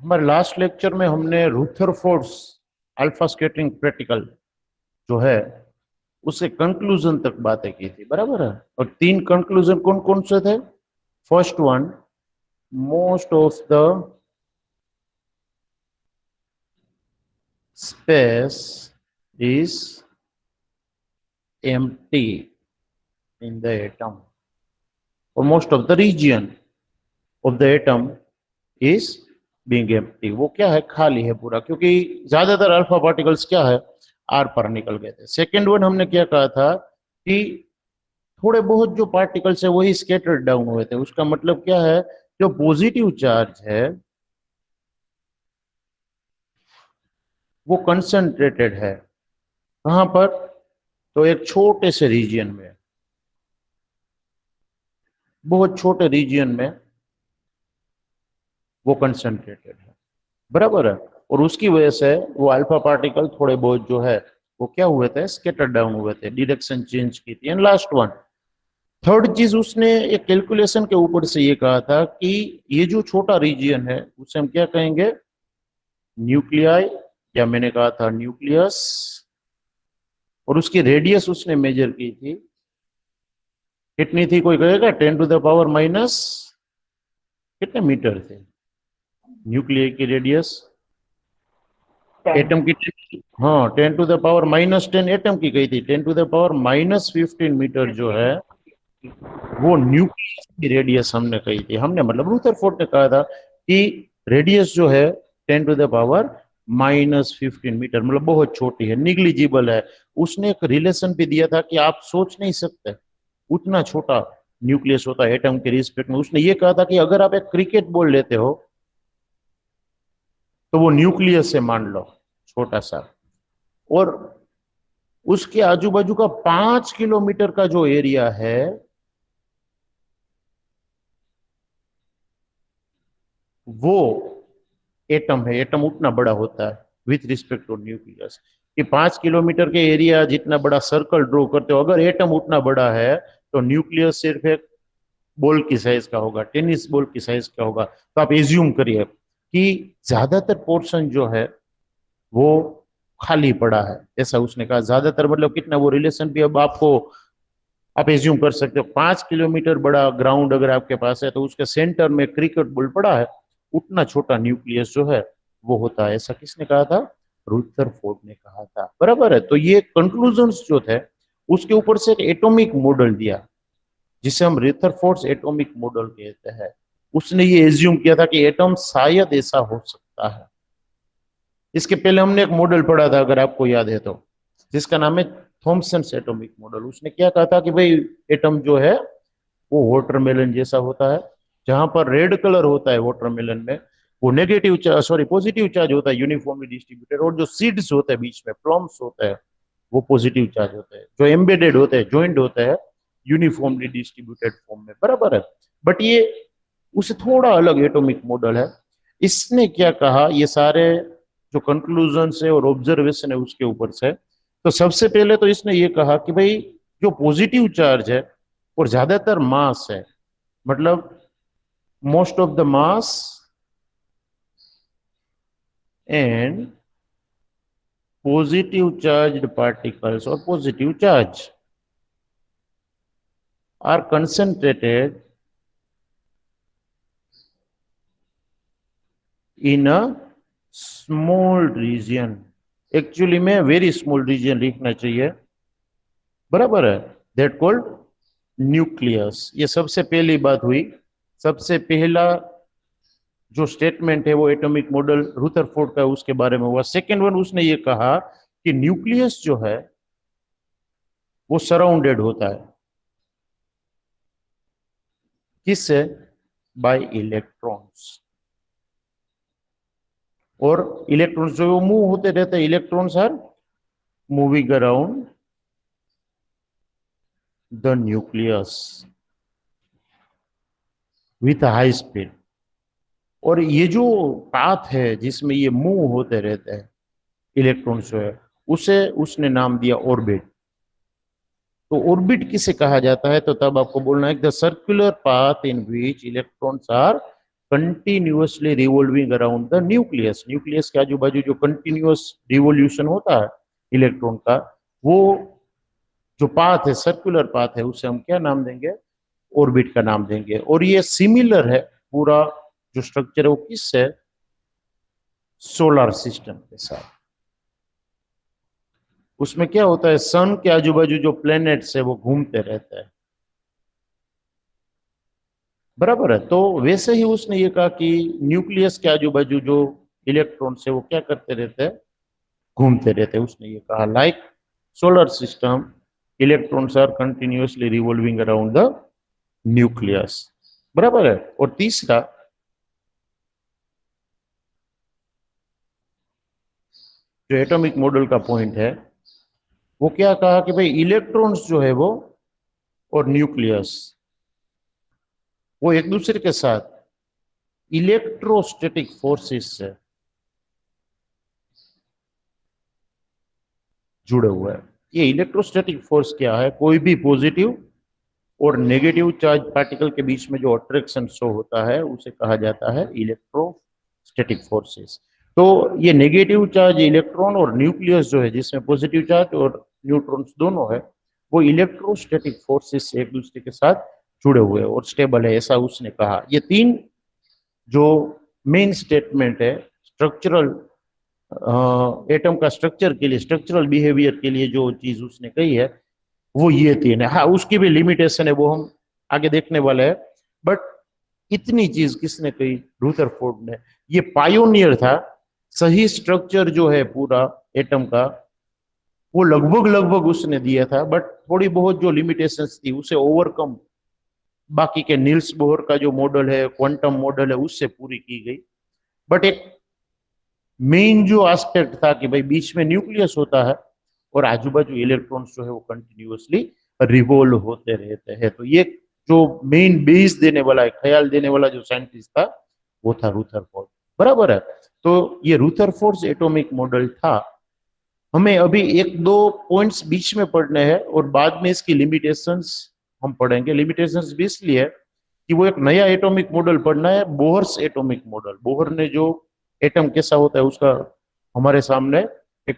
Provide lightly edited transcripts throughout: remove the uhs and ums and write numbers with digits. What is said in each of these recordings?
हमारे last lecture में हमने रुथरफोर्ड्स अल्फा स्कैटरिंग प्रैक्टिकल जो है उससे कंक्लूजन तक बातें की थी, बराबर है। और 3 कंक्लूजन कौन कौन से थे? First one, most of the space is empty in the atom और most of the region of the atom is being empty. वो क्या है? खाली है पूरा, क्योंकि ज्यादातर अल्फा पार्टिकल्स क्या है? आर पर निकल गए थे। सेकेंड वन हमने क्या कहा था कि थोड़े बहुत जो पार्टिकल्स है वही स्कैटर्ड डाउन हुए थे। उसका मतलब क्या है? जो पॉजिटिव चार्ज है वो कंसंट्रेटेड है। कहां पर? तो एक छोटे से रीजन में, बहुत छोटे रीजन में वो कंसंट्रेटेड है, बराबर है। और उसकी वजह से वो अल्फा पार्टिकल थोड़े बहुत जो है वो क्या हुए थे? स्कैटर डाउन हुए थे, डायरेक्शन चेंज की थी। एंड लास्ट वन, थर्ड चीज उसने एक कैलकुलेशन के ऊपर से ये कहा था कि ये जो छोटा रीजन है उसे हम क्या कहेंगे? न्यूक्लियाई, या मैंने कहा था न्यूक्लियस। और उसकी रेडियस उसने मेजर की थी, कितनी थी? कोई कहेगा? 10⁻⁻, कितने मीटर थे न्यूक्लियस की रेडियस? एटम की? हाँ, 10⁻⁻10 एटम की गई थी। 10⁻⁻15 मीटर जो है वो न्यूक्लियस की रेडियस हमने कही थी। हमने मतलब रुदरफोर्ड ने कहा था कि रेडियस जो है 10⁻⁻15 मीटर, मतलब बहुत छोटी है, निग्लिजिबल है। उसने एक रिलेशन भी दिया था कि आप सोच नहीं सकते उतना छोटा न्यूक्लियस होता है एटम के रिस्पेक्ट में। उसने ये कहा था कि अगर आप एक क्रिकेट बॉल लेते हो तो वो न्यूक्लियस से मान लो छोटा सा, और उसके आजू बाजू का 5 किलोमीटर का जो एरिया है वो एटम है। एटम उतना बड़ा होता है विथ रिस्पेक्ट टू न्यूक्लियस कि 5 किलोमीटर के एरिया जितना बड़ा सर्कल ड्रॉ करते हो, अगर एटम उतना बड़ा है तो न्यूक्लियस सिर्फ एक बॉल की साइज का होगा, टेनिस बॉल की साइज का होगा। तो आप एज्यूम करिए कि ज्यादातर पोर्शन जो है वो खाली पड़ा है। ऐसा उसने कहा। ज्यादातर मतलब कितना? वो रिलेशन भी अब आपको आप एज्यूम कर सकते हो। 5 किलोमीटर बड़ा ग्राउंड अगर आपके पास है तो उसके सेंटर में क्रिकेट बॉल पड़ा है, उतना छोटा न्यूक्लियस जो है वो होता है। ऐसा किसने कहा था? रुदरफोर्ड ने कहा था, बराबर है। तो ये कंक्लूजन्स जो थे उसके ऊपर से एक एटॉमिक मॉडल दिया जिसे हम रुदरफोर्ड्स एटॉमिक मॉडल कहते हैं। उसने ये एज्यूम किया था कि एटम शायद ऐसा हो सकता है। इसके पहले हमने एक मॉडल पढ़ा था, अगर आपको याद है तो, जिसका नाम है थॉमसन एटॉमिक मॉडल। उसने क्या कहा था कि भाई एटम जो है वो वाटरमेलन जैसा होता है। जहां पर रेड कलर होता है वाटरमेलन में, वो नेगेटिव सॉरी पॉजिटिव चार्ज होता है, यूनिफॉर्मली डिस्ट्रीब्यूटेड। और जो सीड्स होते हैं बीच में, प्लम्स होता है, वो पॉजिटिव चार्ज होता है। जो एम्बेडेड होते हैं, ज्वाइंट होता है, यूनिफॉर्मली डिस्ट्रीब्यूटेड फॉर्म में, बराबर है। बट ये उससे थोड़ा अलग एटॉमिक मॉडल है। इसने क्या कहा? ये सारे जो कंक्लूजन है और ऑब्जर्वेशन है उसके ऊपर से, तो सबसे पहले तो इसने ये कहा कि भाई जो पॉजिटिव चार्ज है और ज्यादातर मास है, मतलब most of the mass and positive charged particles और positive charge are concentrated in a small region. Actually में वेरी स्मॉल रीजन लिखना चाहिए, बराबर है। That called nucleus. ये सबसे पहली बात हुई। सबसे पहला जो स्टेटमेंट है वो एटॉमिक मॉडल रुदरफोर्ड का उसके बारे में हुआ। सेकेंड वन, उसने ये कहा कि न्यूक्लियस जो है वो सराउंडेड होता है किससे? Bye electrons. और इलेक्ट्रॉन्स जो वो मूव होते रहते हैं, electrons are moving around the nucleus with high speed. और ये जो पाथ है जिसमें ये मूव होते रहते हैं इलेक्ट्रॉन्स जो है, उसे उसने नाम दिया ऑर्बिट। तो ऑर्बिट किसे कहा जाता है? तो तब आपको बोलना है the circular path in which electrons are continuously revolving around the nucleus. Nucleus के आजू बाजू जो कंटिन्यूअस रिवोल्यूशन होता है इलेक्ट्रॉन का, वो जो पाथ है, सर्कुलर पाथ है, उसे हम क्या नाम देंगे? ऑर्बिट का नाम देंगे। और ये सिमिलर है, पूरा जो स्ट्रक्चर है वो किससे? सोलर सिस्टम के साथ। उसमें क्या होता है, सन के आजू बाजू जो प्लैनेट्स है वो घूमते रहते हैं, बराबर है। तो वैसे ही उसने ये कहा कि न्यूक्लियस के आजू बाजू जो इलेक्ट्रॉन्स है वो क्या करते रहते हैं? घूमते रहते हैं। उसने ये कहा like solar system, electrons are continuously revolving around the nucleus, बराबर है। और तीसरा, जो एटॉमिक मॉडल का पॉइंट है, वो क्या कहा कि भाई इलेक्ट्रॉन्स जो है वो और न्यूक्लियस, वो एक दूसरे के साथ इलेक्ट्रोस्टैटिक फोर्सेस से जुड़े हुए हैं। ये इलेक्ट्रोस्टैटिक फोर्स क्या है? कोई भी पॉजिटिव और नेगेटिव चार्ज पार्टिकल के बीच में जो अट्रैक्शन शो होता है उसे कहा जाता है इलेक्ट्रोस्टैटिक फोर्सेस। तो ये नेगेटिव चार्ज इलेक्ट्रॉन और न्यूक्लियस जो है, जिसमें पॉजिटिव चार्ज और न्यूट्रॉन्स दोनों है, वो इलेक्ट्रोस्टैटिक फोर्सेस से एक दूसरे के साथ जुड़े हुए और स्टेबल है, ऐसा उसने कहा। ये तीन जो मेन स्टेटमेंट है स्ट्रक्चरल, एटम का स्ट्रक्चर के लिए, स्ट्रक्चरल बिहेवियर के लिए जो चीज उसने कही है, वो ये तीन है। हाँ, उसकी भी लिमिटेशन है, वो हम आगे देखने वाले हैं। बट इतनी चीज किसने कही? रूदरफोर्ड ने। ये पायोनियर था। सही स्ट्रक्चर जो है पूरा एटम का, वो लगभग लगभग उसने दिया था, बट थोड़ी बहुत जो लिमिटेशंस थी उसे ओवरकम बाकी के नील्स बोहर का जो मॉडल है, क्वांटम मॉडल है, उससे पूरी की गई। बट एक मेन जो एस्पेक्ट था कि भाई बीच में न्यूक्लियस होता है और आजू बाजू इलेक्ट्रॉन्स जो है वो कंटिन्यूअसली रिवॉल्व होते रहते हैं। तो ये जो मेन बेस देने वाला है, ख्याल देने वाला जो साइंटिस्ट था, वो था रूथरफोर्ड, बराबर है। तो ये रूथरफोर्ड एटॉमिक मॉडल था। हमें अभी एक दो पॉइंट्स बीच में पढ़ने हैं और बाद में इसकी लिमिटेशंस हम पढ़ेंगे। लिमिटेशंस भी इसलिए कि वो एक नया एटॉमिक मॉडल पढ़ना है, बोहर्स एटॉमिक मॉडल। बोहर ने जो एटम कैसा होता है उसका हमारे सामने एक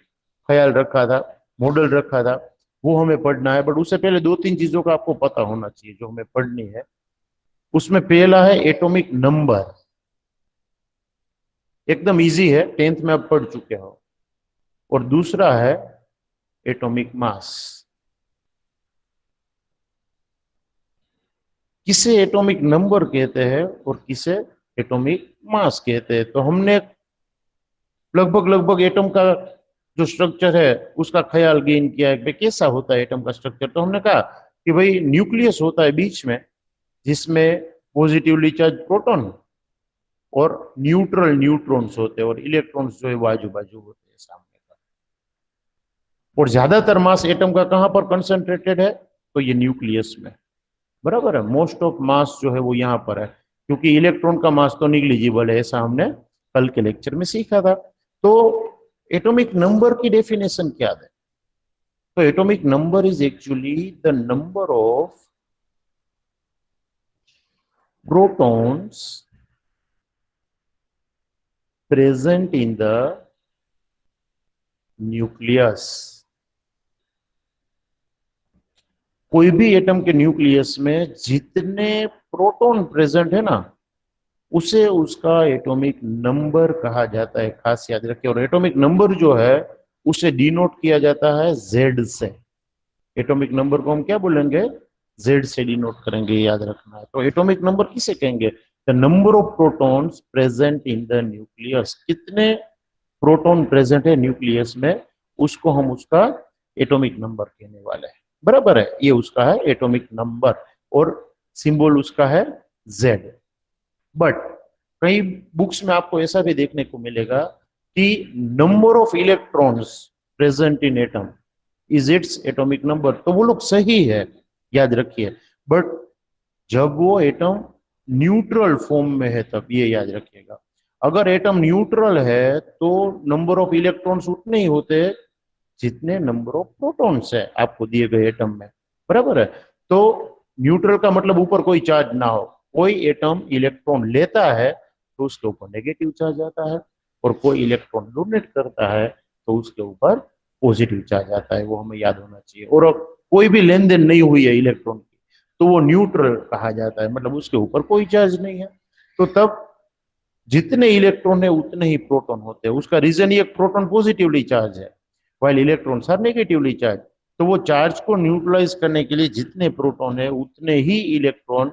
ख्याल रखा था, मॉडल रखा था, वो हमें पढ़ना है। बट उससे पहले दो तीन चीजों का आपको पता होना चाहिए जो हमें पढ़नी है। उसमें पहला है एटॉमिक नंबर, एकदम इजी है, 10th में आप पढ़ चुके हो। और दूसरा है एटॉमिक मास। किसे एटॉमिक नंबर कहते हैं और किसे एटॉमिक मास कहते हैं? तो हमने लगभग लगभग एटम का जो स्ट्रक्चर है उसका ख्याल गेन किया है कि कैसा होता है एटम का स्ट्रक्चर। तो हमने कहा कि भाई न्यूक्लियस होता है बीच में, जिसमें पॉजिटिवली चार्ज प्रोटॉन और न्यूट्रल न्यूट्रॉन्स होते हैं, और इलेक्ट्रॉन्स जो है वो आजू बाजू होते हैं सामने का। और ज्यादातर मास एटम का कहां पर कंसंट्रेटेड है? तो ये न्यूक्लियस में, बराबर है। मोस्ट ऑफ मास जो है वो यहाँ पर है, क्योंकि इलेक्ट्रॉन का मास तो निग्लिजिबल है, ऐसा हमने कल के लेक्चर में सीखा था। तो एटॉमिक नंबर की डेफिनेशन क्या है? तो atomic number is actually the number of protons present in the nucleus. कोई भी एटम के न्यूक्लियस में जितने प्रोटॉन प्रेजेंट है ना, उसे उसका एटॉमिक नंबर कहा जाता है। खास याद रखिए। और एटॉमिक नंबर जो है उसे डिनोट किया जाता है जेड से। एटॉमिक नंबर को हम क्या बोलेंगे? जेड से डिनोट करेंगे, याद रखना है। तो एटॉमिक नंबर किसे कहेंगे? The number of protons present in the nucleus. कितने प्रोटॉन प्रेजेंट है न्यूक्लियस में, उसको हम उसका एटॉमिक नंबर कहने वाले हैं, बराबर है। ये उसका है एटॉमिक नंबर, और सिंबल उसका है जेड। बट कई बुक्स में आपको ऐसा भी देखने को मिलेगा कि number of electrons present in atom is its atomic number. तो वो लोग सही है, याद रखिए। बट जब वो एटम न्यूट्रल फॉर्म में है तब, ये याद रखिएगा। अगर एटम न्यूट्रल है तो नंबर ऑफ इलेक्ट्रॉन्स उतने ही होते हैं जितने नंबर ऑफ प्रोटॉन्स है आपको दिए गए एटम में, बराबर है। तो न्यूट्रल का मतलब ऊपर कोई चार्ज ना हो। कोई एटम इलेक्ट्रॉन लेता है तो उसके ऊपर नेगेटिव चार्ज आता है, और कोई इलेक्ट्रॉन डोनेट करता है तो उसके ऊपर पॉजिटिव चार्ज आता है। वो हमें याद होना चाहिए। और कोई भी लेन देन नहीं हुई है इलेक्ट्रॉन की तो वो न्यूट्रल कहा जाता है, मतलब उसके ऊपर कोई चार्ज नहीं है। तो तब जितने इलेक्ट्रॉन है उतने ही प्रोटॉन होते हैं। उसका रीजन ये प्रोटॉन पॉजिटिवली चार्ज है while electrons are negatively charge. तो वो चार्ज को न्यूट्रलाइज करने के लिए जितने प्रोटॉन है उतने ही इलेक्ट्रॉन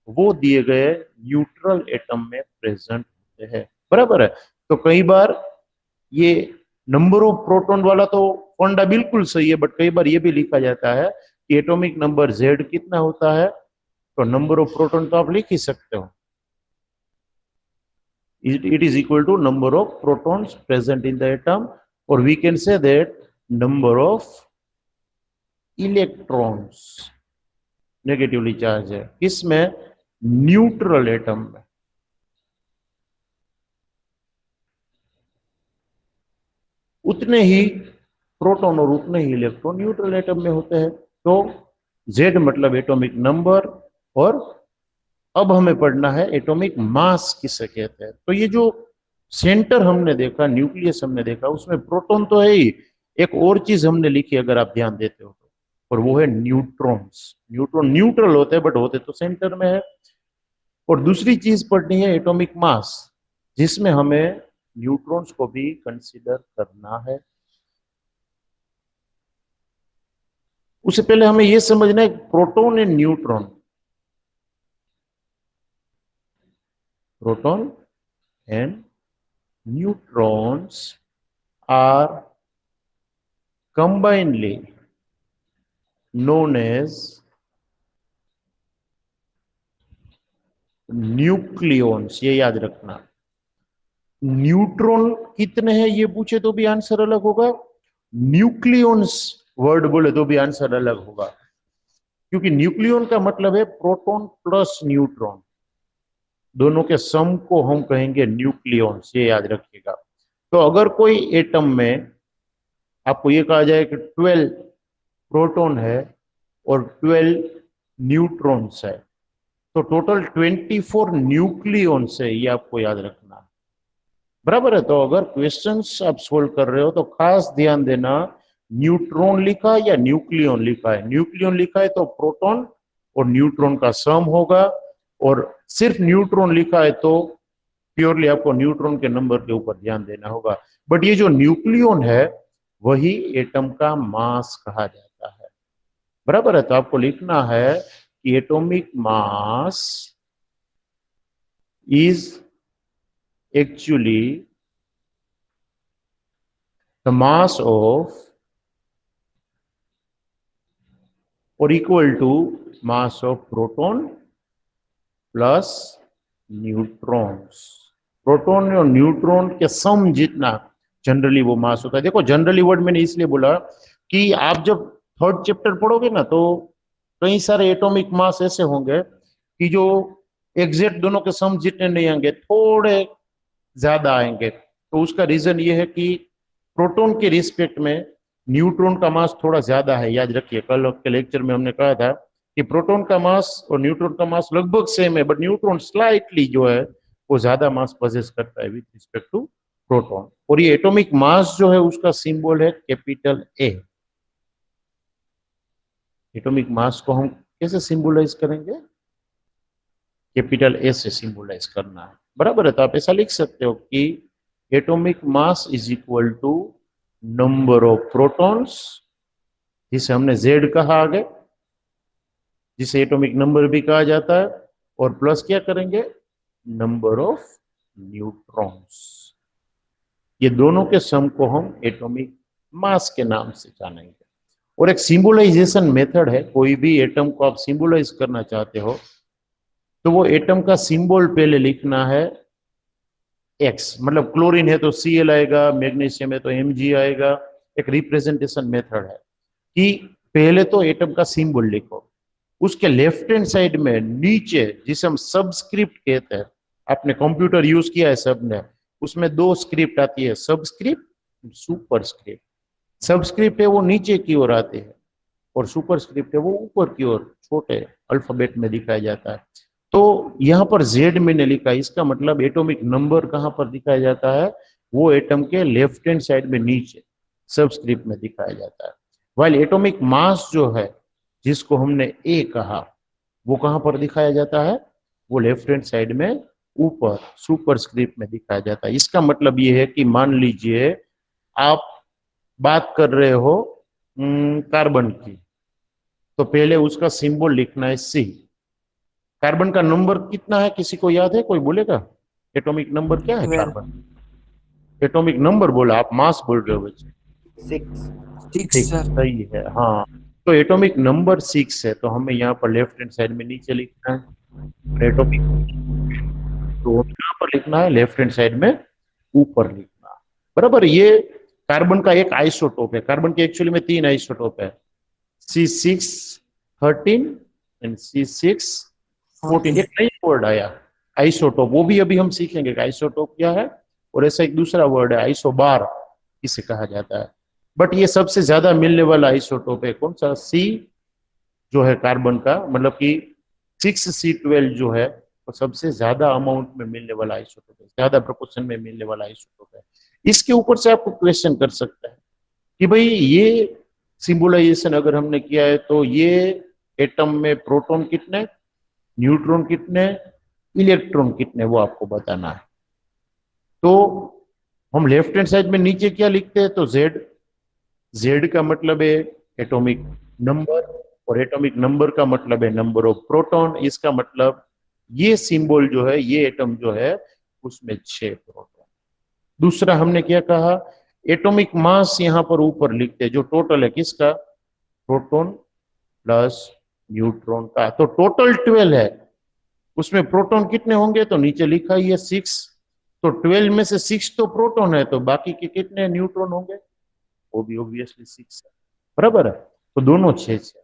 वो दिए गए न्यूट्रल एटम में प्रेजेंट होते हैं। बराबर है। तो कई बार ये नंबर ऑफ प्रोटॉन वाला तो फंडा बिल्कुल सही है, बट कई बार ये भी लिखा जाता है कि एटॉमिक नंबर Z कितना होता है, तो नंबर ऑफ प्रोटॉन तो आप लिख ही सकते हो, it is equal to number of protons present in the atom, or we can say that number of electrons negatively charged है किसमें, न्यूट्रल एटम में। उतने ही प्रोटॉन और उतने ही इलेक्ट्रॉन न्यूट्रल एटम में होते हैं। तो Z मतलब एटॉमिक नंबर, और अब हमें पढ़ना है एटॉमिक मास किसे कहते हैं। तो ये जो सेंटर हमने देखा, न्यूक्लियस हमने देखा, उसमें प्रोटॉन तो है ही, एक और चीज हमने लिखी अगर आप ध्यान देते हो तो, और वो है न्यूट्रॉन्स। न्यूट्रॉन न्यूट्रल होते हैं बट होते तो सेंटर में है। और दूसरी चीज पढ़नी है एटॉमिक मास, जिसमें हमें न्यूट्रॉन्स को भी कंसीडर करना है। उससे पहले हमें यह समझना है proton and neutron, proton and neutrons are combinedly known as nucleons. ये याद रखना। न्यूट्रॉन कितने हैं ये पूछे तो भी आंसर अलग होगा, न्यूक्लियॉन्स वर्ड बोले तो भी आंसर अलग होगा, क्योंकि न्यूक्लियॉन का मतलब है प्रोटॉन प्लस न्यूट्रॉन, दोनों के सम को हम कहेंगे न्यूक्लियॉन्स। ये याद रखिएगा। तो अगर कोई एटम में आपको ये कहा जाए कि 12 प्रोटॉन है और 12 न्यूट्रॉन्स है, तो टोटल 24 न्यूक्लियॉन्स है, ये आपको याद रखना है। बराबर है। तो अगर क्वेश्चंस आप सोल्व कर रहे हो तो खास ध्यान देना, न्यूट्रॉन लिखा या न्यूक्लियॉन लिखा है। न्यूक्लियॉन लिखा है तो प्रोटॉन और न्यूट्रॉन का सम होगा, और सिर्फ न्यूट्रॉन लिखा है तो प्योरली आपको न्यूट्रॉन के नंबर के ऊपर ध्यान देना होगा। बट ये जो न्यूक्लियॉन है वही एटम का मास कहा जाता है। बराबर है। तो आपको लिखना है कि atomic mass is actually the mass of और equal to mass of proton plus neutrons. Proton और न्यूट्रॉन के सम जितना जनरली वो मास होता है। देखो जनरली वर्ड मैंने इसलिए बोला कि आप जब थर्ड चैप्टर पढ़ोगे ना तो कई सारे एटॉमिक मास ऐसे होंगे कि जो एग्जैक्ट दोनों के सम जितने नहीं आएंगे, थोड़े ज्यादा आएंगे। तो उसका रीजन ये है कि प्रोटॉन के रिस्पेक्ट में न्यूट्रॉन का मास थोड़ा ज्यादा है। याद रखिए, कल के लेक्चर में हमने कहा था कि प्रोटॉन का मास और न्यूट्रॉन का मास लगभग सेम है, बट न्यूट्रॉन स्लाइटली जो है वो ज्यादा मास पजेस करता है विद रिस्पेक्ट टू प्रोटॉन। और ये एटॉमिक मास जो है उसका सिंबल है कैपिटल ए। एटॉमिक मास को हम कैसे सिंबलाइज करेंगे, कैपिटल ए से सिंबलाइज करना है। बराबर है। तो आप ऐसा लिख सकते हो कि atomic mass is equal to number of protons, जिसे हमने जेड कहा आगे, जिसे एटॉमिक नंबर भी कहा जाता है, और प्लस क्या करेंगे, नंबर ऑफ न्यूट्रॉन्स। ये दोनों के सम को हम एटॉमिक मास के नाम से जानेंगे। और एक सिंबलाइजेशन मेथड है, कोई भी एटम को आप सिंबलाइज करना चाहते हो तो वो एटम का सिंबल पहले लिखना है एक्स, मतलब क्लोरीन है तो Cl आएगा, मैग्नीशियम है तो Mg आएगा। एक रिप्रेजेंटेशन मेथड है कि पहले तो एटम का सिंबल लिखो, उसके लेफ्ट हैंड साइड में नीचे जिसे हम सबस्क्रिप्ट कहते हैं, आपने कंप्यूटर यूज किया है सबने, उसमें दो स्क्रिप्ट आती है, सबस्क्रिप्ट सुपर स्क्रिप्ट। सबस्क्रिप्ट है वो नीचे की ओर आती है और सुपर स्क्रिप्ट है वो ऊपर की ओर छोटे अल्फाबेट में दिखाया जाता है। तो यहाँ पर Z मैंने लिखा, इसका मतलब एटॉमिक नंबर कहाँ पर दिखाया जाता है, वो एटम के लेफ्ट हैंड साइड में नीचे सबस्क्रिप्ट में दिखाया जाता है। वाइल एटॉमिक मास जो है, जिसको हमने ए कहा, वो कहाँ पर दिखाया जाता है, वो लेफ्ट हैंड साइड में ऊपर सुपरस्क्रिप्ट में दिखाया जाता है। इसका मतलब ये है कि मान लीजिए आप बात कर रहे हो कार्बन की, तो पहले उसका सिंबल लिखना है सी। कार्बन का नंबर कितना है, किसी को याद है, कोई बोलेगा? एटॉमिक नंबर क्या है 12 कार्बन? एटॉमिक नंबर बोला, आप मास बोल रहे हो बच्चे। 6 ठीक, सर। सही है, हाँ। तो एटॉमिक नंबर 6 है, तो हमें यहाँ पर लेफ्ट हैंड साइड में नीचे लिखना है। एटॉमिक तो यहाँ पर लिखना है लेफ्ट हैंड साइड में ऊपर लिखना, बराबर। ये कार्बन का एक आइसोटोप है। कार्बन के एक्चुअली में 3 आइसोटोप है, C613 एंड C614। एक नई वर्ड आया आइसोटोप, वो भी अभी हम सीखेंगे कि आइसोटोप क्या है। और ऐसा एक दूसरा वर्ड है आइसोबार, इसे कहा जाता है। बट ये सबसे ज्यादा मिलने वाला आइसोटोप है कौन सा, सी जो है कार्बन का, मतलब कि 6C12 जो है वो सबसे ज्यादा अमाउंट में मिलने वाला आइसोटोप है, ज्यादा प्रोपोर्शन में मिलने वाला आइसोटोप है। इसके ऊपर से आपको क्वेश्चन कर सकता है कि भाई ये सिंबलाइजेशन अगर हमने किया है, तो ये एटम में प्रोटॉन कितने, न्यूट्रॉन कितने, इलेक्ट्रॉन कितने, वो आपको बताना है। तो हम लेफ्ट हैंड साइड में नीचे क्या लिखते हैं, तो जेड का मतलब है एटॉमिक नंबर, और एटॉमिक नंबर का मतलब है नंबर ऑफ प्रोटॉन। इसका मतलब ये सिंबल जो है, ये एटम जो है उसमें 6 प्रोटॉन। दूसरा हमने क्या कहा, एटॉमिक मास यहां पर ऊपर लिखते हैं, जो टोटल है किसका, प्रोटॉन प्लस न्यूट्रॉन का। तो टोटल 12 है, उसमें प्रोटॉन कितने होंगे, तो नीचे लिखा ही है 6। तो 12 में से 6 तो प्रोटॉन है, तो बाकी के कितने न्यूट्रॉन होंगे, वो भी ऑब्वियसली 6 है, बराबर है। तो दोनों 6 है।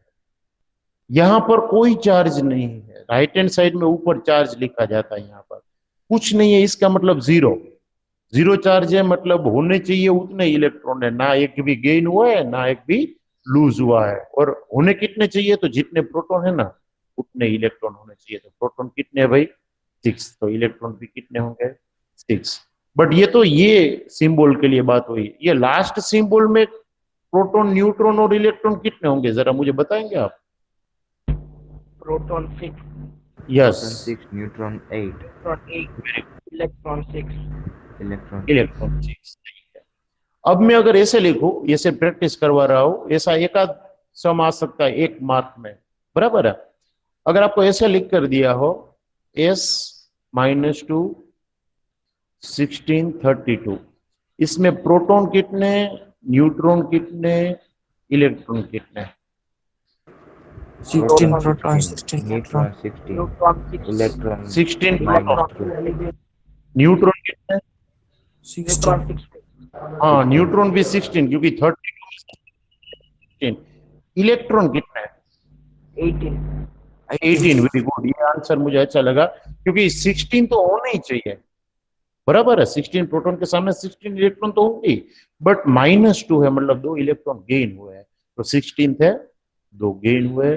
यहां पर कोई चार्ज नहीं है, राइट हैंड साइड में ऊपर चार्ज लिखा जाता है, यहाँ पर कुछ नहीं है, इसका मतलब जीरो। जीरो चार्ज है, मतलब होने चाहिए उतने इलेक्ट्रॉन है, ना एक भी गेन हुआ है ना एक भी लूज हुआ है। और होने कितने चाहिए, तो जितने प्रोटॉन है ना उतने इलेक्ट्रॉन होने चाहिए। तो प्रोटॉन कितने है भाई, 6, तो इलेक्ट्रॉन भी कितने होंगे, 6। बट ये तो ये सिंबल के लिए बात हुई, ये लास्ट सिंबल में प्रोटॉन न्यूट्रॉन और इलेक्ट्रॉन कितने होंगे, जरा मुझे बताएंगे आप? Proton 6, yes, Proton 6, neutron 8, neutron 8, electron 6। electron 6. Electron 6। अब मैं अगर ऐसे लिखूं, ऐसे प्रैक्टिस करवा रहा हूं, ऐसा एक आध सम आ सकता है 1 मार्क में, बराबर है। अगर आपको ऐसे लिख कर दिया हो S-2 1632, इसमें प्रोटॉन कितने, न्यूट्रॉन कितने, इलेक्ट्रॉन कितने? 16 proton 16 neutron. Neutron 16, neutron 6, electron 16 minus proton, 2. Neutron कितने? न्यूट्रॉन 16 6। हाँ, 16. न्यूट्रॉन भी 16, क्योंकि 32 इलेक्ट्रॉन कितने हैं? 18। 18, वेरी गुड, ये आंसर मुझे अच्छा लगा, क्योंकि 16 तो होना ही चाहिए, बराबर है। 16 प्रोटॉन के सामने 16 इलेक्ट्रॉन तो होंगे, बट -2 है, मतलब 2 इलेक्ट्रॉन गेन हुए हैं। तो 16 थे, 2 गेन हुए,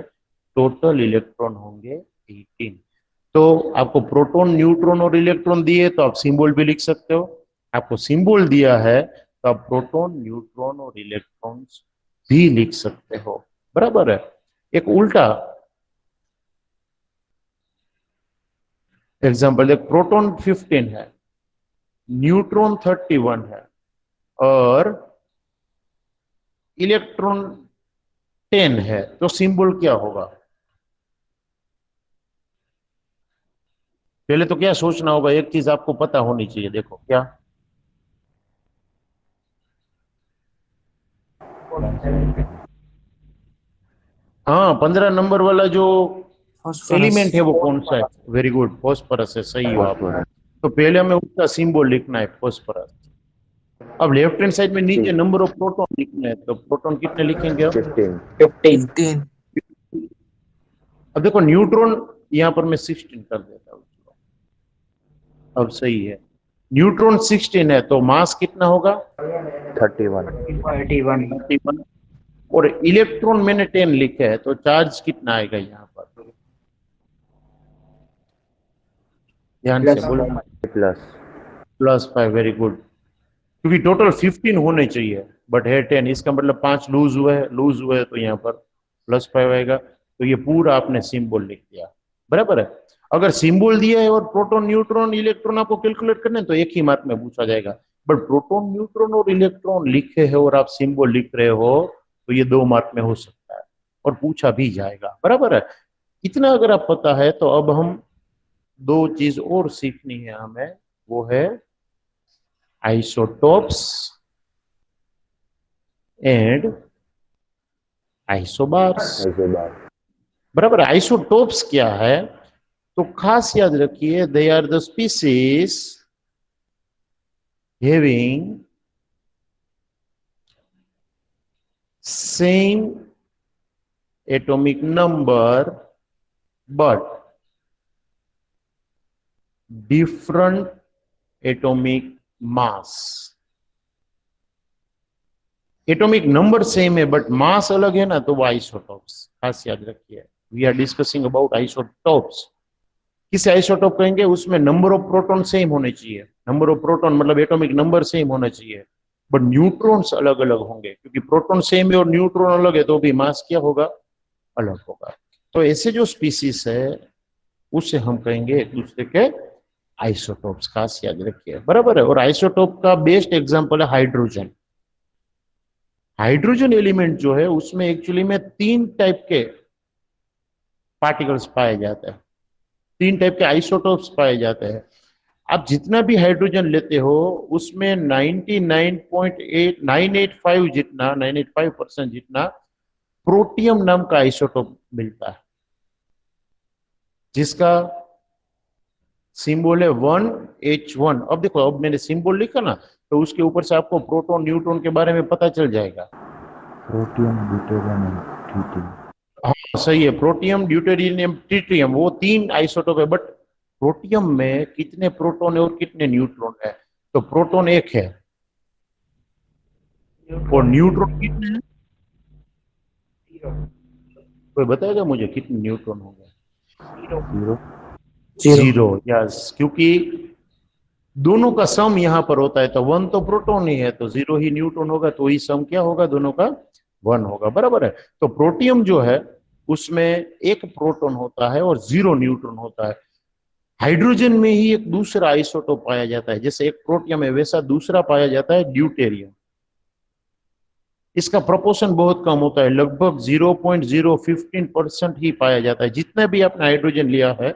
टोटल इलेक्ट्रॉन होंगे 18। तो आपको प्रोटॉन, न्यूट्रॉन और इलेक्ट्रॉन दिए, तो आप सिंबल भी लिख सकते हो। आपको सिंबल दिया है, तो आप प्रोटॉन, न्यूट्रॉन और इलेक्ट्रॉन्स भी लिख सकते हो, बराबर है। एक उल्टा एग्जाम्पल देख, प्रोटॉन 15 है, न्यूट्रॉन 31 है, और इलेक्ट्रॉन 10 है, तो सिंबल क्या होगा? पहले तो क्या सोचना होगा, एक चीज आपको पता होनी चाहिए, देखो क्या। हाँ, 15 नंबर वाला जो फास्फोरस। एलिमेंट है वो कौन सा है? वेरी गुड, फॉस्फोरस है, सही हो आप। Phosphorus. तो पहले हमें उसका सिंबल लिखना है, फॉस्फोरस। अब लेफ्ट हैंड साइड में नीचे नंबर ऑफ प्रोटॉन लिखना है, तो प्रोटॉन कितने लिखेंगे आप? 15. 15। 15 अब देखो न्यूट्रॉन यहाँ पर मैं 16 कर देता हूँ, अब सही है। न्यूट्रॉन 16 है, तो मास कितना होगा? 31. 31। 31। और इलेक्ट्रॉन मैंने 10 लिखा है, तो चार्ज कितना आएगा यहाँ पर? ध्यान Plus से बोलो। Plus +5, very good. क्योंकि टोटल 15 होने चाहिए बट है 10, इसका मतलब 5 लूज हुए हैं, तो यहाँ पर +5 आएगा। तो ये पूरा आपने सिंबल लिख दिया, बराबर है। अगर सिंबल दिया है और प्रोटॉन न्यूट्रॉन इलेक्ट्रॉन आपको कैलकुलेट करना है तो एक ही मार्क में पूछा जाएगा। बट प्रोटॉन न्यूट्रॉन और इलेक्ट्रॉन लिखे है और आप सिंबल लिख रहे हो तो ये 2 मार्क में हो सकता है और पूछा भी जाएगा, बराबर है। इतना अगर आप पता है तो अब हम 2 चीज और सीखनी है हमें, वो है आइसोटोप्स एंड आइसोबार्स, बराबर। आइसोटोप्स क्या है तो खास याद रखिए, they are the species having same atomic number but different atomic mass। Atomic number same है बट मास अलग है ना, तो वो आइसोटॉप्स, खास याद रखिए। We are discussing about isotopes. किसे आइसोटॉप कहेंगे? उसमें नंबर ऑफ प्रोटॉन सेम होने चाहिए। नंबर ऑफ प्रोटॉन मतलब एटॉमिक नंबर सेम होना चाहिए, बट न्यूट्रॉन्स अलग अलग होंगे, क्योंकि प्रोटॉन सेम है और न्यूट्रॉन अलग है तो भी मास क्या होगा? अलग होगा। तो ऐसे जो स्पीसीज है उसे हम कहेंगे एक दूसरे के आइसोटोप्स, खास याद रखिए, बराबर है। और आइसोटोप का बेस्ट एग्जांपल है हाइड्रोजन। हाइड्रोजन एलिमेंट जो है उसमें एक्चुअली में 3 टाइप के पार्टिकल्स पाए जाते हैं, 3 टाइप के आइसोटोप्स पाए जाते हैं। आप जितना भी हाइड्रोजन लेते हो उसमें 99.8985 जितना 985% जितना प्रोटियम नाम का आइसोटोप मिलता है, जिसका सिंबल है 1H1। अब देखो, अब मैंने सिंबल लिखा ना, तो उसके ऊपर से आपको प्रोटॉन न्यूट्रॉन के बारे में पता चल जाएगा। Protium deuterium and tritium. हाँ सही है, प्रोटियम ड्यूटेरियम ट्रिटियम, वो 3 आइसोटोप है। बट प्रोटियम में कितने प्रोटॉन है और कितने न्यूट्रॉन है? तो प्रोटॉन 1 है और न्यूट्रॉन कितने हैं? Zero. कोई बताएगा मुझे कितने न्यूट्रॉन होंगे? जीरो। 0, यस। क्योंकि दोनों का सम यहाँ पर होता है, तो 1 तो प्रोटॉन ही है तो 0 ही न्यूट्रॉन होगा, तो ही सम क्या होगा? दोनों का 1 होगा, बराबर है। तो प्रोटियम जो है उसमें 1 प्रोटॉन होता है और 0 न्यूट्रॉन होता है। हाइड्रोजन में ही एक दूसरा आइसोटोप पाया जाता है, जैसे एक प्रोटियम है वैसा दूसरा पाया जाता है ड्यूटेरियम। इसका प्रोपोर्शन बहुत कम होता है, लगभग 0.015% ही पाया जाता है। जितना भी आपने हाइड्रोजन लिया है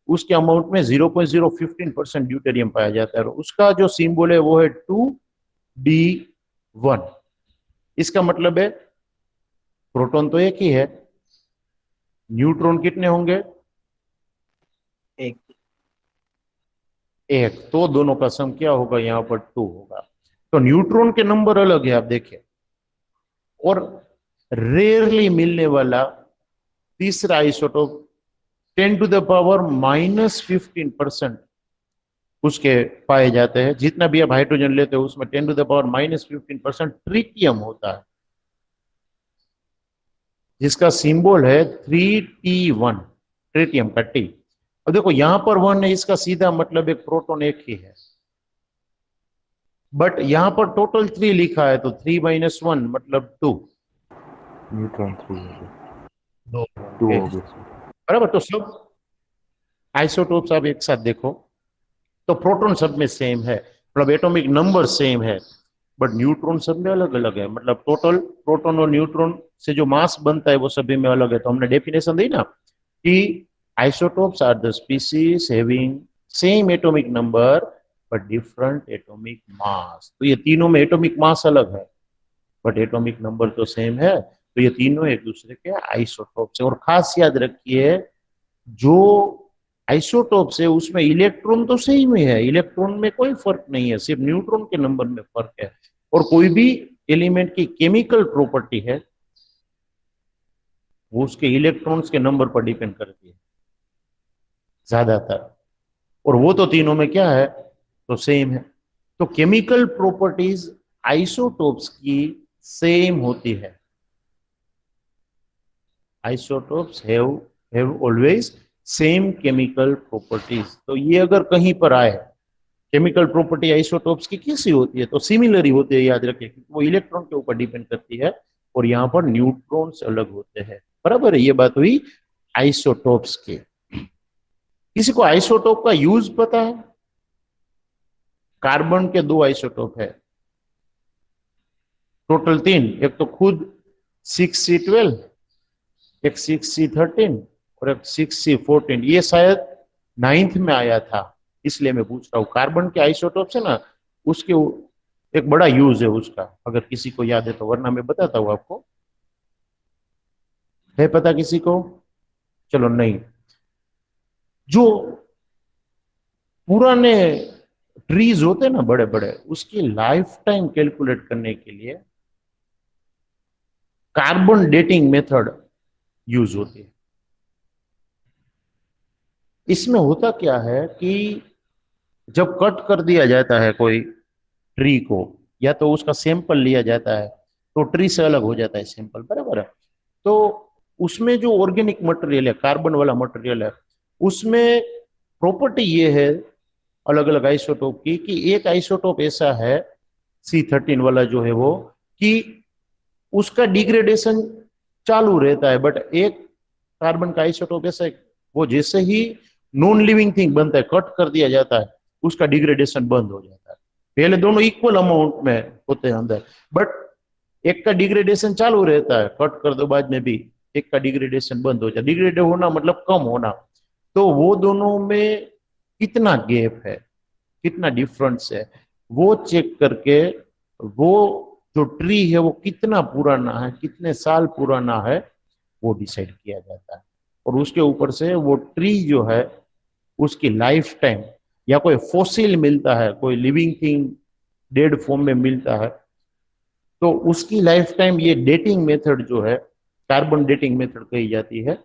उसके अमाउंट में 0.015% ड्यूटेरियम पाया जाता है। और उसका जो सिंबल है वो है 2D1। इसका मतलब है प्रोटॉन तो एक ही है, न्यूट्रॉन कितने होंगे? एक। एक, तो दोनों का सम क्या होगा? यहाँ पर 2 होगा। तो न्यूट्रॉन के नंबर अलग है, आप देखिए। और रेयरली मिलने वाला तीसरा आइसोटोप 10⁻⁻15% उसके पाए जाते हैं। जितना भी आप हाइड्रोजन लेते हो उसमें 10⁻⁻15% ट्रिटियम होता है, जिसका सिंबल है 3T1, ट्रिटियम का टी। अब देखो यहां पर 1 है, इसका सीधा मतलब एक प्रोटॉन एक ही है, बट यहां पर टोटल 3 लिखा है तो 3 - 1 मतलब 2। न्यूट्रॉन 3 हो गए, 2 2 हो गए। बराबर। तो सब आइसोटोप्स आप एक साथ देखो तो प्रोटॉन सब में सेम है, मतलब एटॉमिक नंबर सेम है, बट न्यूट्रॉन सब में अलग अलग है। मतलब टोटल प्रोटॉन और न्यूट्रॉन से जो मास बनता है वो सभी में अलग है। तो हमने डेफिनेशन दी ना कि isotopes are the species having same atomic number but different atomic mass. तो ये तीनों में एटॉमिक मास अलग है बट एटॉमिक नंबर तो सेम है, तो ये तीनों एक दूसरे के आइसोटोप्स है। और खास याद रखिए, जो आइसोटोप्स है उसमें इलेक्ट्रॉन तो सेम ही है, इलेक्ट्रॉन में कोई फर्क नहीं है, सिर्फ न्यूट्रॉन के नंबर में फर्क है। और कोई भी एलिमेंट की केमिकल प्रॉपर्टी है वो उसके इलेक्ट्रॉन्स के नंबर पर डिपेंड करती है ज्यादातर, और वो तो तीनों में क्या है? तो सेम है। तो केमिकल प्रॉपर्टीज आइसोटोप्स की सेम होती है। Isotopes have always same chemical properties. तो ये अगर कहीं पर आए, केमिकल प्रॉपर्टी आइसोटोप्स की कैसी होती है, तो सिमिलर ही होती है, याद रखिए, वो इलेक्ट्रॉन के ऊपर डिपेंड करती है और यहाँ पर न्यूट्रॉन्स अलग होते हैं। बराबर है, ये बात हुई आइसोटोप्स की। किसी को आइसोटोप का यूज पता है? कार्बन के 2 आइसोटोप है, टोटल 3, एक तो खुद 6C12, एक 6C13 और एक 6C14। ये शायद 9th में आया था, इसलिए मैं पूछ रहा हूँ। कार्बन के आइसोटोप्स है ना, उसके एक बड़ा यूज है उसका, अगर किसी को याद है तो, वरना मैं बताता हूँ आपको। है पता किसी को? चलो नहीं। जो पुराने ट्रीज होते हैं ना बड़े बड़े, उसकी लाइफ टाइम कैलकुलेट करने के लिए कार्बन डेटिंग मेथड यूज होती है। इसमें होता क्या है कि जब कट कर दिया जाता है कोई ट्री को, या तो उसका सैंपल लिया जाता है, तो ट्री से अलग हो जाता है सैंपल, बराबर है। तो उसमें जो ऑर्गेनिक मटेरियल है, कार्बन वाला मटेरियल है, उसमें प्रॉपर्टी ये है अलग अलग आइसोटोप की, कि एक आइसोटोप ऐसा है C13 वाला जो है वो, कि उसका डिग्रेडेशन चालू रहता है। बट एक कार्बन का आइसोटोप ऐसा है, वो जैसे ही नॉन लिविंग थिंग बनता है, कट कर दिया जाता है, उसका डिग्रेडेशन बंद हो जाता है। पहले दोनों इक्वल अमाउंट में होते हैं अंदर, बट एक का डिग्रेडेशन चालू रहता है, कट कर दो बाद में भी एक का डिग्रेडेशन बंद हो जाता है। डिग्रेड होना मतलब कम होना। तो वो दोनों में कितना गैप है, कितना डिफरेंस है, वो चेक करके वो जो ट्री है वो कितना पुराना है, कितने साल पुराना है, वो डिसाइड किया जाता है। और उसके ऊपर से वो ट्री जो है उसकी लाइफ टाइम, या कोई फॉसिल मिलता है, कोई लिविंग थिंग डेड फॉर्म में मिलता है, तो उसकी लाइफ टाइम ये डेटिंग मेथड जो है, कार्बन डेटिंग मेथड कही जाती है,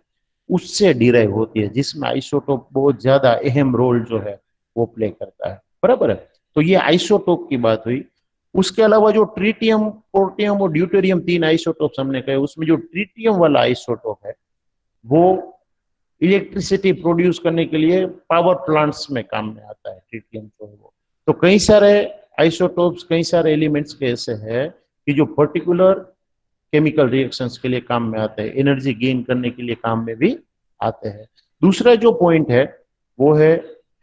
उससे डिराइव होती है, जिसमें आइसोटोप बहुत ज्यादा अहम रोल जो है वो प्ले करता है। बराबर है। तो ये आइसोटोप की बात हुई। उसके अलावा जो ट्रीटियम, पोर्टियम और ड्यूटेरियम 3 आइसोटोप्स हमने कहे, उसमें जो ट्रीटियम वाला आइसोटोप है वो इलेक्ट्रिसिटी प्रोड्यूस करने के लिए पावर प्लांट्स में काम में आता है, ट्रीटियम जो है वो। तो कई सारे आइसोटोप्स, कई सारे एलिमेंट्स के ऐसे हैं कि जो पर्टिकुलर केमिकल रिएक्शंस के लिए काम में आते हैं, एनर्जी गेन करने के लिए काम में भी आते हैं। दूसरा जो पॉइंट है वो है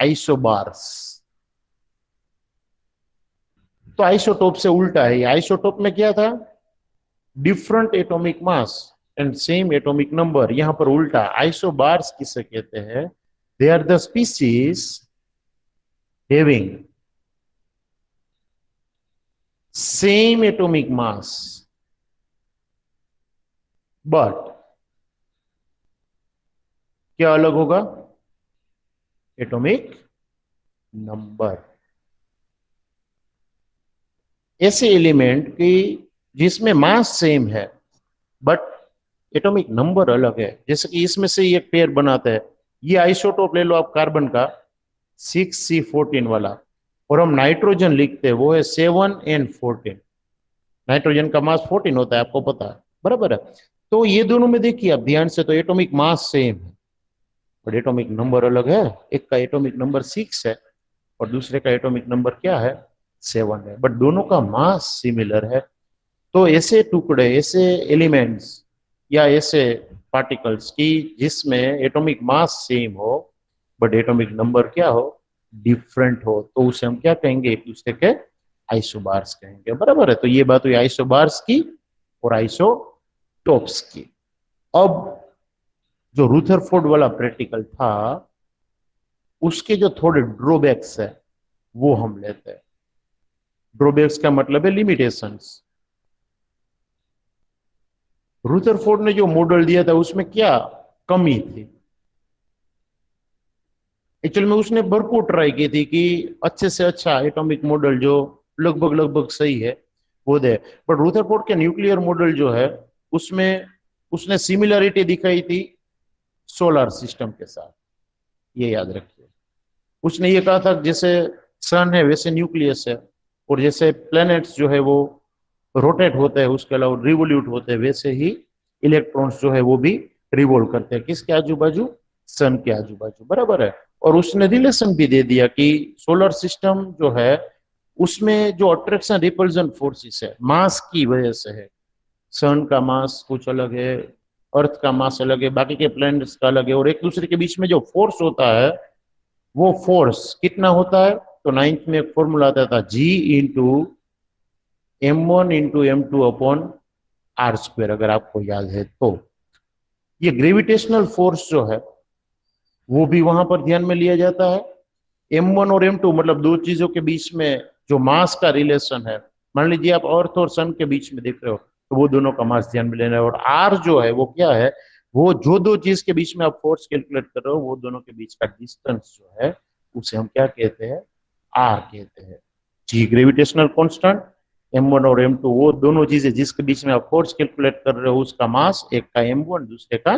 आइसोबार्स। तो आइसोटोप से उल्टा है। आइसोटोप में क्या था? Different atomic mass and same atomic number. यहां पर उल्टा। आइसोबार्स किसे कहते हैं? They are the species having same atomic mass but क्या अलग होगा? Atomic number. ऐसे एलिमेंट की जिसमें मास सेम है बट एटॉमिक नंबर अलग है, जैसे कि इसमें से एक पेयर बनाते हैं। ये आइसोटोप ले लो आप कार्बन का 6C14 वाला, और हम नाइट्रोजन लिखते हैं, वो है 7N14। नाइट्रोजन का मास 14 होता है, आपको पता है, बराबर है। तो ये दोनों में देखिए आप ध्यान से, तो एटॉमिक मास सेम है बट एटॉमिक नंबर अलग है। एक का एटॉमिक नंबर 6 है और दूसरे का एटॉमिक नंबर क्या है? 7 है, बट दोनों का मास सिमिलर है। तो ऐसे टुकड़े, ऐसे एलिमेंट्स या ऐसे पार्टिकल्स की जिसमें एटॉमिक मास सेम हो बट एटॉमिक नंबर क्या हो? डिफरेंट हो, तो उसे हम क्या कहेंगे? एक दूसरे के आइसोबार्स कहेंगे। बराबर है। तो ये बात हुई आइसोबार्स की और आइसोटोप्स की। अब जो रुदरफोर्ड वाला प्रैक्टिकल था, उसके जो थोड़े ड्रॉबैक्स है वो हम लेते हैं। ड्रॉबैक्स का मतलब है लिमिटेशंस। रुदरफोर्ड ने जो मॉडल दिया था उसमें क्या कमी थी? एक्चुअल में उसने भरपूर ट्राई की थी कि अच्छे से अच्छा एटॉमिक मॉडल जो लगभग लगभग सही है वो दे, बट रुदरफोर्ड के न्यूक्लियर मॉडल जो है उसमें उसने सिमिलरिटी दिखाई थी सोलर सिस्टम के साथ। ये याद रखिए। उसने ये कहा था जैसे सन है वैसे न्यूक्लियस है, और जैसे प्लैनेट्स जो है वो रोटेट होते हैं, उसके अलावा रिवोल्यूट होते हैं, वैसे ही इलेक्ट्रॉन्स जो है वो भी रिवॉल्व करते हैं। किसके आजू बाजू? सन के आजू बाजू, बराबर है। और उसने रिलेशन भी दे दिया कि सोलर सिस्टम जो है उसमें जो अट्रैक्शन रिपल्जन फोर्सेस है मास की वजह से है। सन का मास कुछ अलग है, अर्थ का मास अलग है, बाकी के प्लैनेट्स का अलग है, और एक दूसरे के बीच में जो फोर्स होता है वो फोर्स कितना होता है, तो नाइन्थ में एक फॉर्मूला आता था G into M1 into M2 upon R square, अगर आपको याद है तो। ये ग्रेविटेशनल फोर्स जो है वो भी वहां पर ध्यान में लिया जाता है। M1 और M2 मतलब दो चीजों के बीच में जो मास का रिलेशन है, मान लीजिए आप अर्थ और सन के बीच में देख रहे हो तो वो दोनों का मास ध्यान में लेना है। और आर जो है वो क्या है, वो जो दो चीज के बीच में आप फोर्स कैलकुलेट कर रहे हो वो दोनों के बीच का डिस्टेंस जो है उसे हम क्या कहते हैं, आर कहते हैं। जी ग्रेविटेशनल कांस्टेंट M1 और M2 वो दोनों चीजें जिसके बीच में आप फोर्स कैलकुलेट कर रहे हो उसका मास, एक का M1 दूसरे का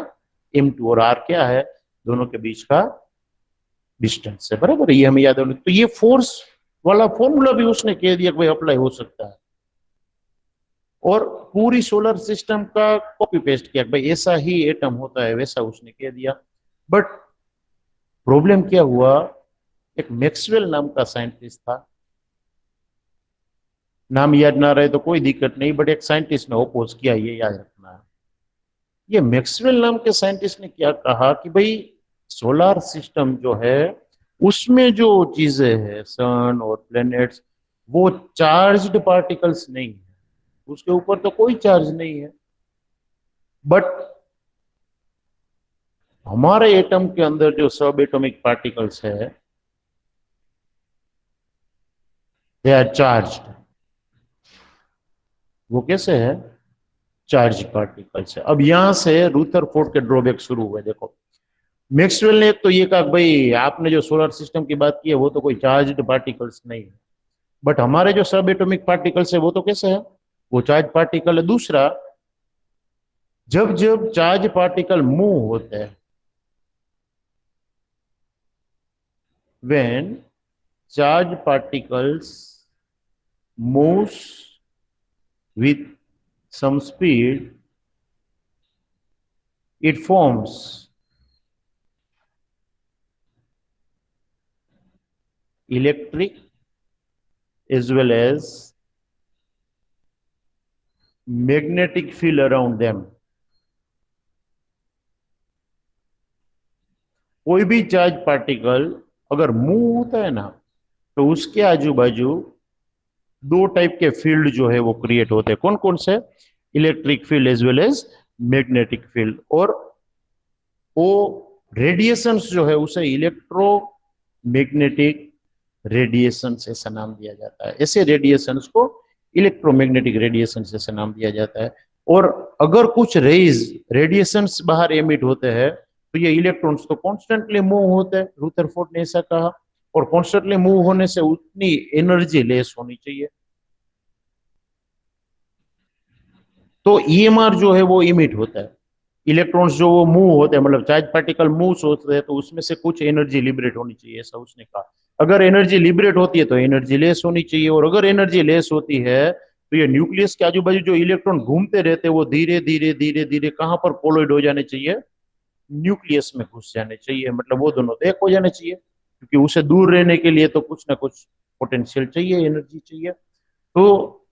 M2, और आर क्या है, दोनों के बीच का डिस्टेंस है, बराबर है। ये हमें याद होना। तो ये फोर्स वाला फॉर्मूला भी उसने कह दिया कि भाई अप्लाई हो सकता है, और पूरी सोलर सिस्टम का कॉपी पेस्ट किया भाई ऐसा ही एटम होता है, वैसा उसने कह दिया। बट प्रॉब्लम क्या हुआ, एक मैक्सवेल नाम का साइंटिस्ट था, नाम याद ना रहे तो कोई दिक्कत नहीं, बट एक साइंटिस्ट ने ओपोज किया, ये याद रखना है। ये मैक्सवेल नाम के साइंटिस्ट ने क्या कहा कि भाई सोलर सिस्टम जो है उसमें जो चीजें हैं सन और प्लैनेट्स वो चार्ज्ड पार्टिकल्स नहीं है, उसके ऊपर तो कोई चार्ज नहीं है। बट हमारे एटम के अंदर जो सब एटॉमिक पार्टिकल्स है दे आर चार्ज्ड। वो कैसे है, चार्ज पार्टिकल्स है। अब यहां से रूथरफोर्ड के ड्रॉबैक शुरू हुए। देखो मैक्सवेल ने तो ये कहा भाई आपने जो सोलर सिस्टम की बात की है वो तो कोई चार्ज्ड पार्टिकल्स नहीं है, बट हमारे जो सब एटॉमिक पार्टिकल्स है वो तो कैसे है, वो चार्ज पार्टिकल है। दूसरा, जब जब चार्ज पार्टिकल मूव होते हैं, when charge particles moves with some speed, it forms electric as well as magnetic field around them. कोई भी चार्ज पार्टिकल अगर मूव होता है ना तो उसके आजू बाजू दो टाइप के फील्ड जो है वो क्रिएट होते हैं। कौन कौन से, electric field as well as magnetic field. और वो रेडिएशंस जो है उसे इलेक्ट्रोमैग्नेटिक रेडिएशंस ऐसा नाम दिया जाता है। ऐसे रेडिएशंस को इलेक्ट्रोमैग्नेटिक रेडिएशंस ऐसा नाम दिया जाता है। और अगर कुछ रेज रेडिएशंस बाहर एमिट होते हैं तो ये इलेक्ट्रॉन्स तो कॉन्स्टेंटली मूव होते हैं, रुदरफोर्ड ने ऐसा कहा। और कॉन्स्टेंटली मूव होने से उतनी एनर्जी लेस होनी चाहिए, तो ईएमआर जो है वो इमिट होता है। इलेक्ट्रॉन्स जो वो मूव होते हैं मतलब चार्ज पार्टिकल मूव होते हैं तो उसमें से कुछ एनर्जी लिबरेट होनी चाहिए, ऐसा उसने कहा। अगर एनर्जी लिबरेट होती है तो एनर्जी लेस होनी चाहिए, और अगर एनर्जी लेस होती है तो ये न्यूक्लियस के आजू बाजू जो इलेक्ट्रॉन घूमते रहते हैं वो धीरे धीरे धीरे धीरे कहां पर कोलोइड हो जाने चाहिए, न्यूक्लियस में घुस जाने चाहिए। मतलब वो दोनों तो एक हो जाने चाहिए, क्योंकि उसे दूर रहने के लिए तो कुछ ना कुछ पोटेंशियल चाहिए, एनर्जी चाहिए। तो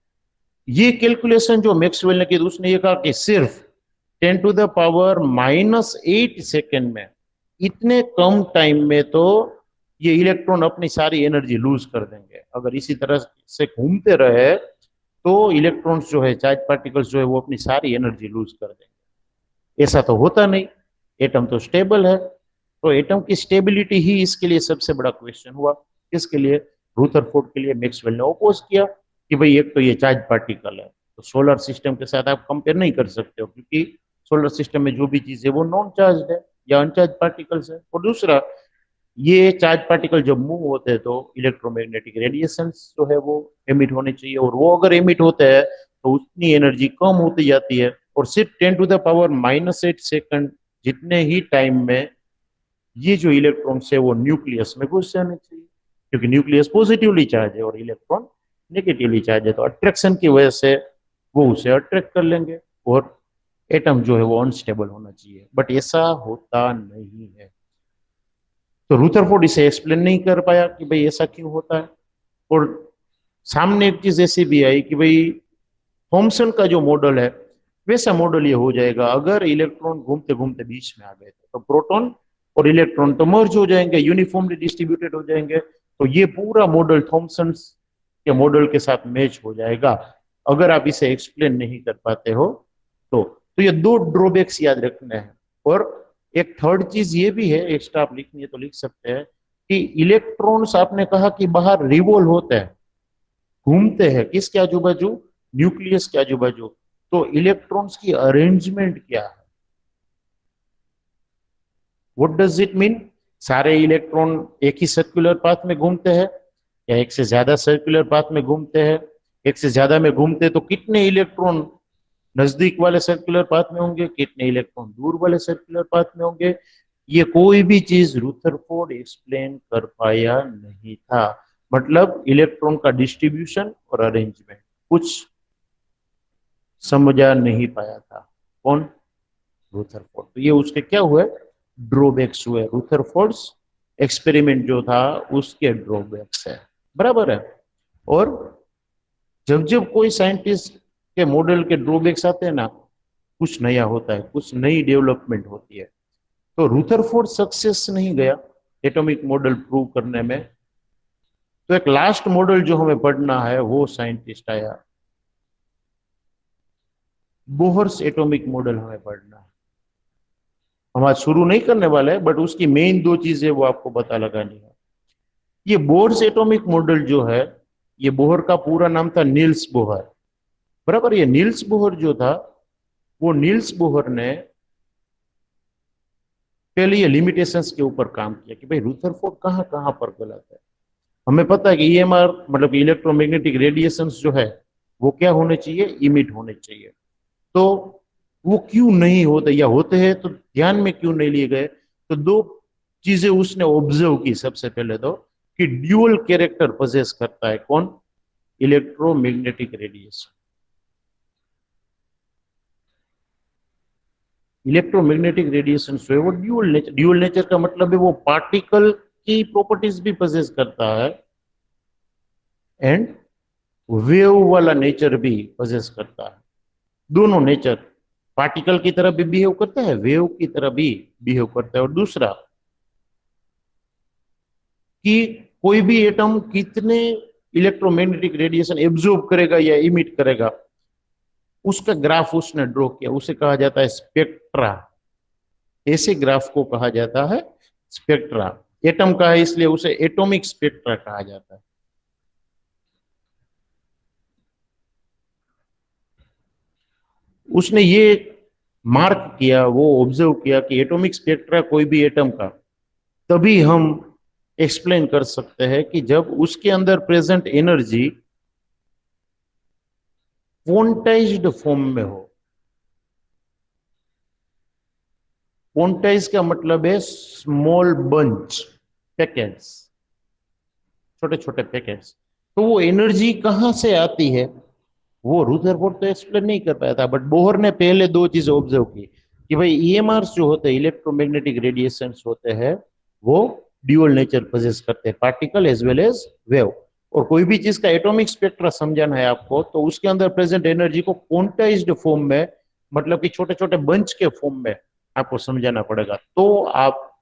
ये कैलकुलेशन जो मैक्सवेल ने की उसने ये कहा कि सिर्फ 10⁻⁻8 सेकेंड में, इतने कम टाइम में तो ये इलेक्ट्रॉन अपनी सारी एनर्जी लूज कर देंगे। अगर इसी तरह से घूमते रहे तो इलेक्ट्रॉन्स जो है चार्ज पार्टिकल्स जो है वो अपनी सारी एनर्जी लूज कर देंगे। ऐसा तो होता नहीं, एटम तो स्टेबल है। तो एटम की स्टेबिलिटी ही इसके लिए सबसे बड़ा क्वेश्चन हुआ। किसके लिए, रुदरफोर्ड के लिए। मैक्सवेल ने ओपोज किया कि भाई एक तो ये चार्ज पार्टिकल है तो सोलर सिस्टम के साथ आप कंपेयर नहीं कर सकते हो, क्योंकि सोलर सिस्टम में जो भी चीज है वो नॉन चार्ज है या अनचार्ज पार्टिकल्स है। और दूसरा, ये चार्ज पार्टिकल जब मूव होते हैं तो इलेक्ट्रोमैग्नेटिक रेडिएशंस जो है वो एमिट होने चाहिए, और वो अगर एमिट होते हैं तो उतनी एनर्जी कम होती जाती है। और सिर्फ 10⁻⁻8 सेकंड जितने ही टाइम में ये जो इलेक्ट्रॉन्स है वो न्यूक्लियस में घुस जाने चाहिए, क्योंकि न्यूक्लियस पॉजिटिवली चार्ज है और इलेक्ट्रॉन नेगेटिवली चार्ज है। तो अट्रैक्शन की वजह से वो उसे अट्रैक्ट कर लेंगे और एटम जो है वो अनस्टेबल होना चाहिए, बट ऐसा होता नहीं है। तो रुदरफोर्ड इसे एक्सप्लेन नहीं कर पाया कि भाई ऐसा क्यों होता है। और सामने एक चीज ऐसी भी आई कि भाई थॉमसन का जो मॉडल है वैसा मॉडल ये हो जाएगा अगर इलेक्ट्रॉन घूमते घूमते बीच में आ गए तो प्रोटॉन और इलेक्ट्रॉन तो मर्ज हो जाएंगे, यूनिफॉर्मली डिस्ट्रीब्यूटेड हो जाएंगे। तो ये पूरा मॉडल थॉमसन के मॉडल के साथ मैच हो जाएगा अगर आप इसे एक्सप्लेन नहीं कर पाते हो तो ये दो ड्रॉबैक्स याद रखने हैं। और एक थर्ड चीज ये भी है, एक्स्ट्रा आप लिखनी है तो लिख सकते हैं कि इलेक्ट्रॉन्स आपने कहा कि बाहर रिवॉल्व होते हैं, घूमते हैं किसके आजू बाजू, न्यूक्लियस के आजू बाजू। तो इलेक्ट्रॉन्स की अरेंजमेंट क्या है, व्हाट डज इट मीन? सारे इलेक्ट्रॉन एक ही सर्कुलर पाथ में घूमते हैं या एक से ज्यादा सर्कुलर पाथ में घूमते हैं? एक से ज्यादा में घूमते तो कितने इलेक्ट्रॉन नजदीक वाले सर्कुलर पाथ में होंगे, कितने इलेक्ट्रॉन दूर वाले सर्कुलर पाथ में होंगे? ये कोई भी चीज रुदरफोर्ड एक्सप्लेन कर पाया नहीं था। मतलब इलेक्ट्रॉन का डिस्ट्रीब्यूशन और अरेंजमेंट कुछ समझा नहीं पाया था। कौन? रुदरफोर्ड। तो ये उसके क्या हुए, ड्रॉबैक्स हुए। रुदरफोर्ड्स एक्सपेरिमेंट जो था उसके ड्रॉबैक्स है, बराबर है। और जब जब कोई साइंटिस्ट के मॉडल के ड्रॉबैक्स आते हैं ना, कुछ नया होता है, कुछ नई डेवलपमेंट होती है। तो रुदरफोर्ड सक्सेस नहीं गया एटॉमिक मॉडल प्रूव करने में, तो एक लास्ट मॉडल जो हमें पढ़ना है वो साइंटिस्ट आया, बोहर्स एटॉमिक मॉडल हमें पढ़ना है। हम आज शुरू नहीं करने वाले हैं बट उसकी मेन दो चीजें वो आपको पता लगानी है। ये बोहर्स एटॉमिक मॉडल जो है, ये बोहर का पूरा नाम था नील्स बोहर, बराबर। ये नील्स बोहर जो था वो नील्स बोहर ने पहले ये लिमिटेशंस के ऊपर काम किया कि भाई रुदरफोर्ड कहाँ कहाँ पर गलत है। हमें पता है कि ईएमआर मतलब इलेक्ट्रोमैग्नेटिक रेडिएशंस जो है वो क्या होने चाहिए, इमिट होने चाहिए। तो वो क्यों नहीं होते या होते हैं तो ध्यान में क्यों नहीं लिए गए? तो दो चीजें उसने ऑब्जर्व की। सबसे पहले तो कि ड्यूअल कैरेक्टर पोजेस करता है कौन, इलेक्ट्रोमैग्नेटिक रेडिएशन। इलेक्ट्रोमैग्नेटिक रेडिएशन जो है वो ड्यूअल नेचर का मतलब है वो पार्टिकल की प्रॉपर्टीज भी पोजेस करता है एंड वेव वाला नेचर भी पोजेस करता है। दोनों नेचर, पार्टिकल की तरह भी बिहेव करता है, वेव की तरह भी बिहेव करता है। और दूसरा कि कोई भी एटम कितने इलेक्ट्रोमैग्नेटिक रेडिएशन एब्जॉर्ब करेगा या इमिट करेगा, उसका ग्राफ उसने ड्रॉ किया, उसे कहा जाता है स्पेक्ट्रा। ऐसे ग्राफ को कहा जाता है स्पेक्ट्रा। एटम का है इसलिए उसे एटॉमिक स्पेक्ट्रा कहा जाता है। उसने ये मार्क किया, वो ऑब्जर्व किया कि एटॉमिक स्पेक्ट्रा कोई भी एटम का तभी हम एक्सप्लेन कर सकते हैं कि जब उसके अंदर प्रेजेंट एनर्जी क्वांटाइज्ड फॉर्म में हो। क्वांटाइज का मतलब है स्मॉल बंच पैकेट्स, छोटे छोटे पैकेट्स। तो वो एनर्जी कहां से आती है वो रुदरफोर्ड तो एक्सप्लेन नहीं कर पाया था, बट बोहर ने पहले दो चीजें ऑब्जर्व की कि भाई ईएमआर जो होते हैं, इलेक्ट्रोमैग्नेटिक रेडिएशंस होते हैं, वो ड्यूअल नेचर पोजेस करते हैं, particle as well as wave. और कोई भी चीज का एटॉमिक स्पेक्ट्रा समझाना है आपको तो उसके अंदर प्रेजेंट एनर्जी को क्वांटाइज्ड फॉर्म में, मतलब कि छोटे छोटे बंच के फॉर्म में आपको समझाना पड़ेगा, तो आप